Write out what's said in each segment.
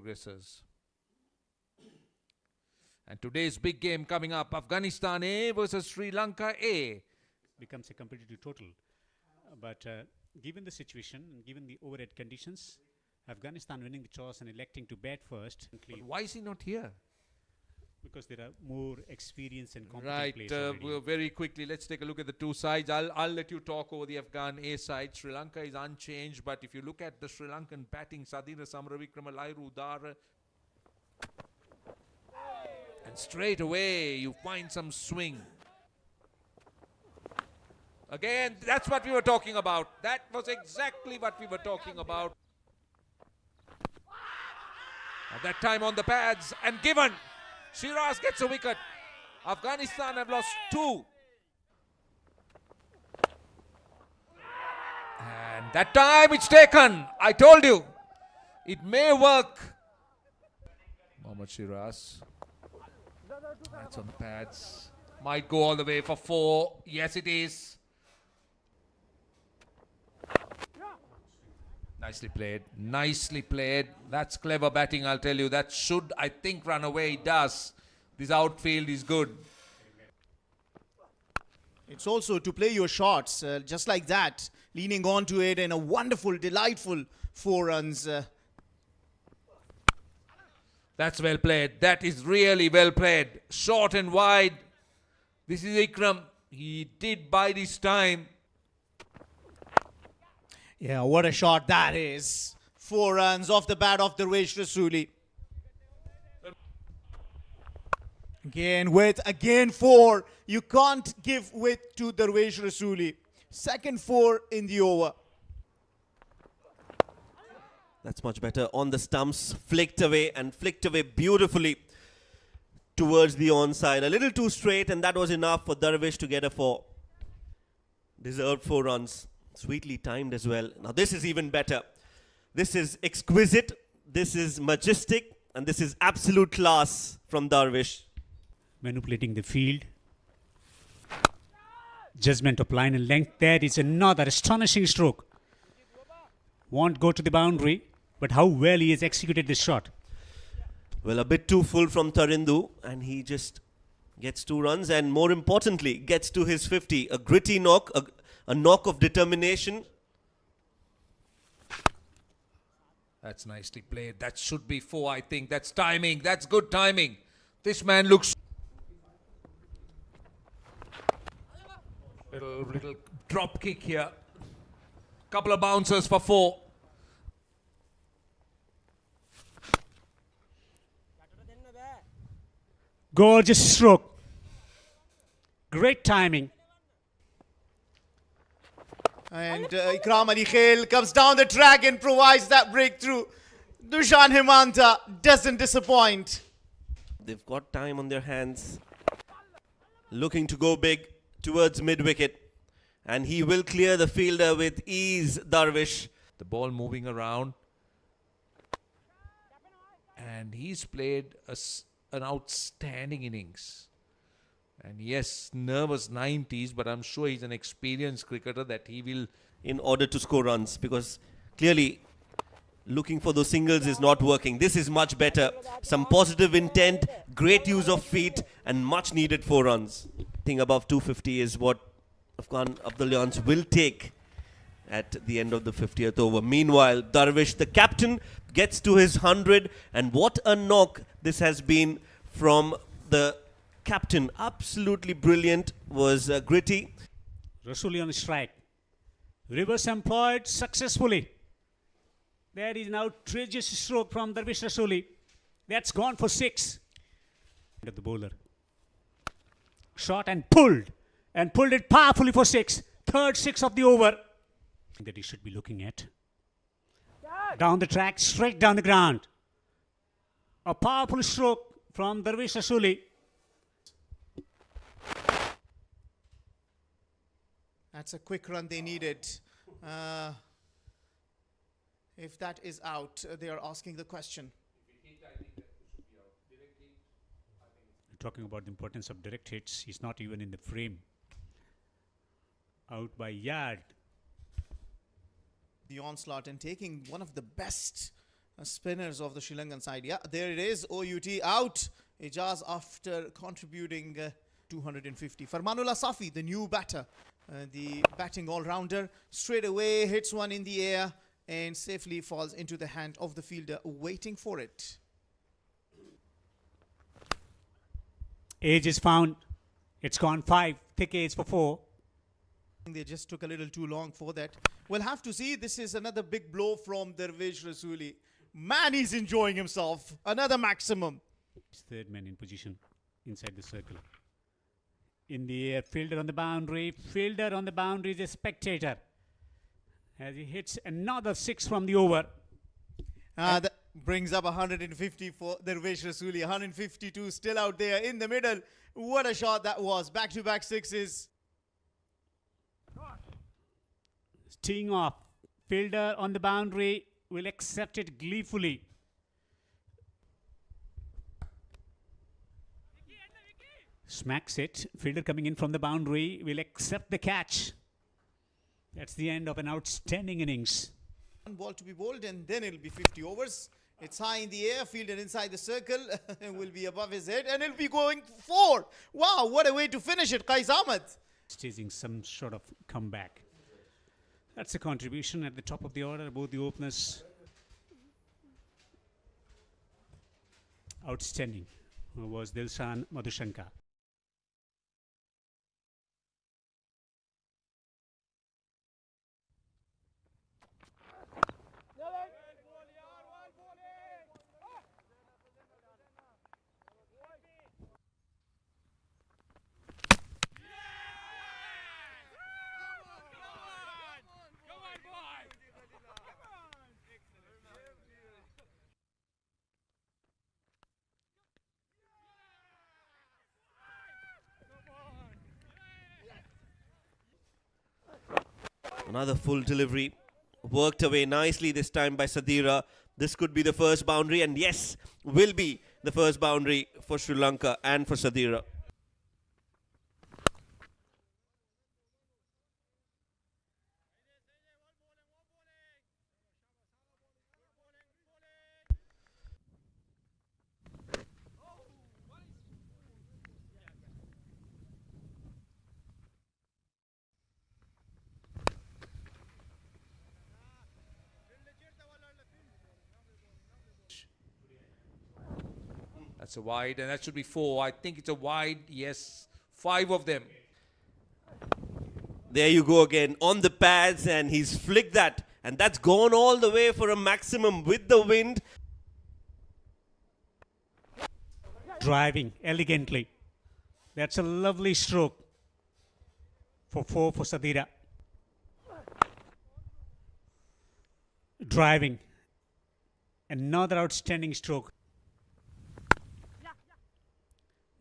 progressors. And today's big game coming up, Afghanistan A versus Sri Lanka A. Becomes a competitive total. But given the situation, and given the overhead conditions, Afghanistan winning the toss and electing to bat first. But why is he not here? Because there are more experienced and competent players already. Well, very quickly, let's take a look at the two sides. I'll let you talk over the Afghan A side. Sri Lanka is unchanged, but if you look at the Sri Lankan batting, Sadeera Samarawickrama, Lairu Dara, and straight away you find some swing. Again, that's what we were talking about. That was exactly what we were talking about. At that time on the pads and given. Shiraz gets a wicket. Afghanistan have lost 2. And that time it's taken. I told you. It may work. Mohammad Shiraz. That's on the pads. Might go all the way for 4. Yes, it is. Nicely played. Nicely played. That's clever batting, I'll tell you. That should, I think, run away. It does. This outfield is good. It's also to play your shots just like that. Leaning on to it in a wonderful, delightful 4 runs. That's well played. That is really well played. Short and wide. This is Ikram. He did bide his time. Yeah, what a shot that is. 4 runs off the bat of Darvesh Rasuli. Again 4. You can't give width to Darvesh Rasuli. Second 4 in the over. That's much better. On the stumps, flicked away beautifully towards the onside. A little too straight, and that was enough for Darvesh to get a 4. Deserved 4 runs. Sweetly timed as well. Now this is even better. This is exquisite, this is majestic, and this is absolute class from Darvesh. Manipulating the field. Judgment of line and length. That is another astonishing stroke. Won't go to the boundary, but how well he has executed this shot. Well, a bit too full from Tarindu, and he just gets 2 runs, and more importantly, gets to his 50. A gritty knock, a knock of determination. That's nicely played. That should be 4, I think. That's timing. That's good timing. This man looks... Little drop kick here. Couple of bouncers for 4. Gorgeous stroke. Great timing. And Ikram Ali Khail comes down the track and provides that breakthrough. Dushan Hemanta doesn't disappoint. They've got time on their hands. Looking to go big towards mid-wicket. And he will clear the fielder with ease, Darvesh. The ball moving around. And he's played an outstanding innings. And yes, nervous 90s, but I'm sure he's an experienced cricketer that he will... In order to score runs, because clearly looking for those singles is not working. This is much better. Some positive intent, great use of feet, and much needed 4 runs. I think above 250 is what AfghanAbdalyans will take at the end of the 50th over. Meanwhile, Darvesh, the captain, gets to his 100, and what a knock this has been from the captain. Absolutely brilliant. Was gritty. Rasuli on strike. Reverse employed successfully. There is an outrageous stroke from Darvesh Rasuli. That's gone for 6. Of the bowler. Shot and pulled. And pulled it powerfully for 6. Third 6 of the over. That he should be looking at. Down the track, straight down the ground. A powerful stroke from Darvesh Rasuli. That's a quick run they needed. If that is out, they are asking the question. Talking about the importance of direct hits, he's not even in the frame. Out by yard. The onslaught and taking one of the best spinners of the Sri Lankan side. Yeah, there it is. OUT out. Ijaz after contributing 250. Farmanullah Safi, the new batter, the batting all-rounder, straight away hits one in the air and safely falls into the hand of the fielder waiting for it. Age is found. It's gone 5. Thick age for 4. They just took a little too long for that. We'll have to see. This is another big blow from Dervish Rasuli. Man, he's enjoying himself. Another maximum. Third man in position inside the circle. In the air, fielder on the boundary. Fielder on the boundary is a spectator. As he hits another 6 from the over. That brings up 150 for Dervish Rasuli. 152 still out there in the middle. What a shot that was. Back-to-back sixes. Teeing off. Fielder on the boundary will accept it gleefully. Smacks it. Fielder coming in from the boundary will accept the catch. That's the end of an outstanding innings. One ball to be bowled and then it'll be 50 overs. It's high in the air, fielder inside the circle, will be above his head and it'll be going 4. Wow, what a way to finish it, Qais Ahmed. Chasing some sort of comeback. That's a contribution at the top of the order, both the openers. Outstanding was Dilshan Madhushankar. Another full delivery. Worked away nicely this time by Sadeera. This could be the first boundary, and yes, will be the first boundary for Sri Lanka and for Sadeera. That's a wide, and that should be 4. I think it's a wide. Yes, 5 of them. There you go again on the pads, and he's flicked that, and that's gone all the way for a maximum with the wind. Driving elegantly. That's a lovely stroke for 4 for Sadeera. Driving. Another outstanding stroke.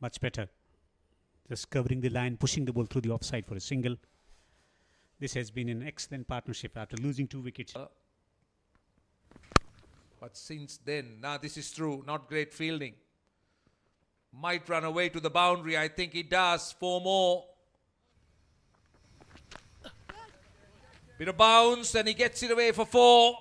Much better. Just covering the line, pushing the ball through the offside for a single. This has been an excellent partnership after losing 2 wickets. But since then, now this is true. Not great fielding. Might run away to the boundary. I think he does. 4 more. Bit of bounce, and he gets it away for 4.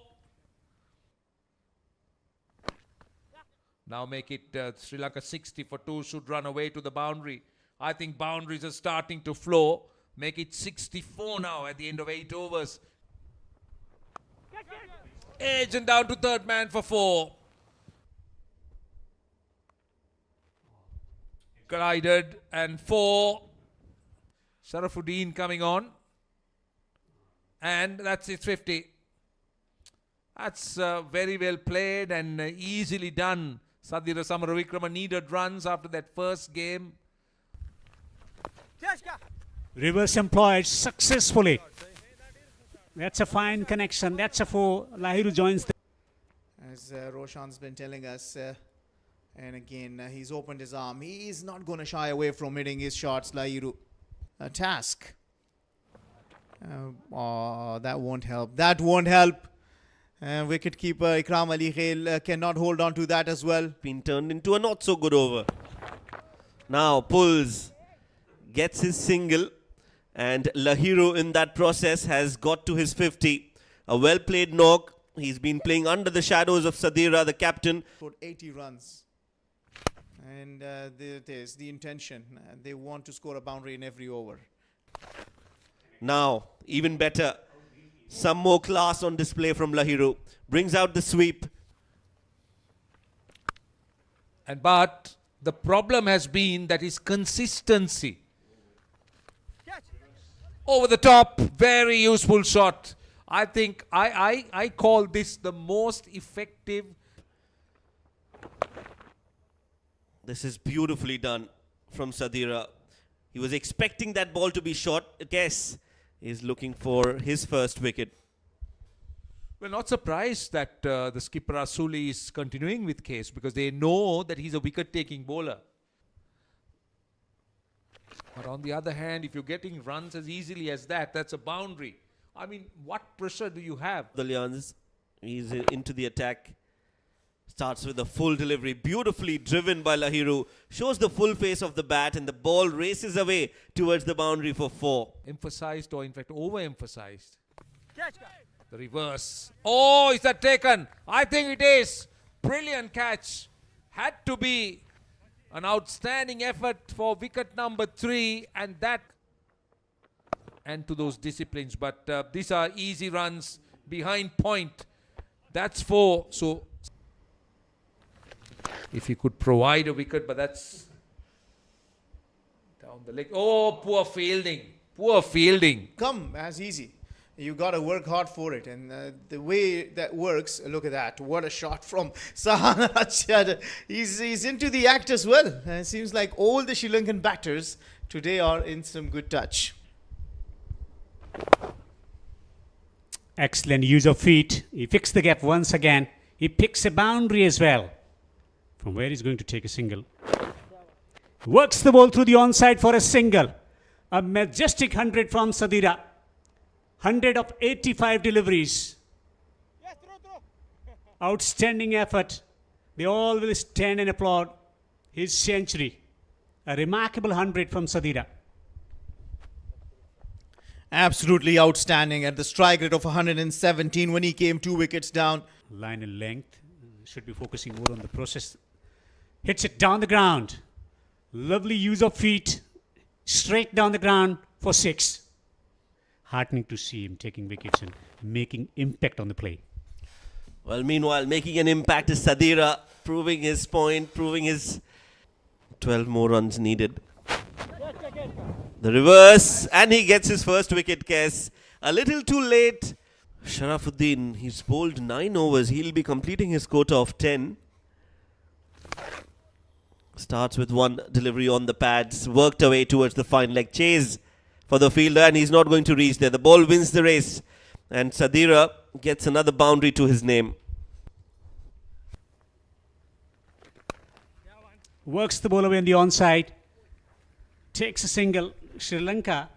Now make it Sri Lanka 60 for 2. Should run away to the boundary. I think boundaries are starting to flow. Make it 64 now at the end of 8 overs. Edge and down to third man for 4. Glided and 4. Sharafuddin coming on. And that's it, 50. That's very well played and easily done. Sadeera Samarawickrama needed runs after that first game. Reverse employed successfully. That's a fine connection. That's a 4. Lahiru joins the... As Roshan's been telling us, and again, he's opened his arm. He is not going to shy away from hitting his shots, Lahiru. A task. Oh, that won't help. That won't help. Wicketkeeper Ikram Ali Khail cannot hold on to that as well. Been turned into a not so good over. Now pulls, gets his single, and Lahiru in that process has got to his 50. A well played knock. He's been playing under the shadows of Sadeera, the captain. Scored 80 runs. And there it is, the intention. They want to score a boundary in every over. Now, even better, some more class on display from Lahiru. Brings out the sweep. But the problem has been that his consistency. Over the top, very useful shot. I think I call this the most effective. This is beautifully done from Sadeera. He was expecting that ball to be shot. I guess he's looking for his first wicket. Well, not surprised that the skipper Asuli is continuing with Case because they know that he's a wicket-taking bowler. But on the other hand, if you're getting runs as easily as that, that's a boundary. I mean, what pressure do you have? Abdalyan, he's into the attack. Starts with a full delivery. Beautifully driven by Lahiru. Shows the full face of the bat and the ball races away towards the boundary for 4. Emphasized or in fact overemphasized. The reverse. Oh, is that taken? I think it is. Brilliant catch. Had to be an outstanding effort for wicket number 3 and that and to those disciplines. But these are easy runs behind point. That's 4. So if he could provide a wicket, but that's down the leg. Oh, poor fielding. Poor fielding. Come as easy. You got to work hard for it. And the way that works, look at that. What a shot from Sadeera. He's into the act as well. It seems like all the Sri Lankan batters today are in some good touch. Excellent use of feet. He fixed the gap once again. He picks a boundary as well, from where he's going to take a single. Works the ball through the onside for a single. A majestic 100 from Sadeera. 100 of 85 deliveries. Outstanding effort. They all will stand and applaud his century. A remarkable 100 from Sadeera. Absolutely outstanding at the strike rate of 117 when he came 2 wickets down. Line and length. Should be focusing more on the process. Hits it down the ground. Lovely use of feet. Straight down the ground for 6. Heartening to see him taking wickets and making impact on the play. Well, meanwhile, making an impact is Sadeera, proving his point, proving his 12 more runs needed. The reverse, and he gets his first wicket, Kes. A little too late. Sharafuddin, he's bowled 9 overs. He'll be completing his quota of 10. Starts with one delivery on the pads, worked away towards the fine leg chase for the fielder, and he's not going to reach there. The ball wins the race, and Sadeera gets another boundary to his name. Works the ball away on the onside. Takes a single. Sri Lanka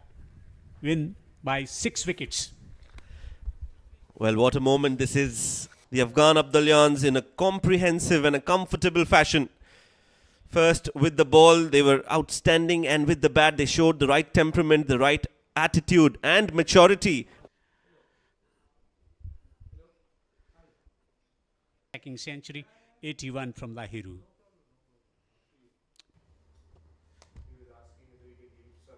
win by 6 wickets. Well, what a moment this is. The AfghanAbdalyans in a comprehensive and a comfortable fashion. First, with the ball, they were outstanding, and with the bat, they showed the right temperament, the right attitude and maturity. Second century, 81 from Lahiru.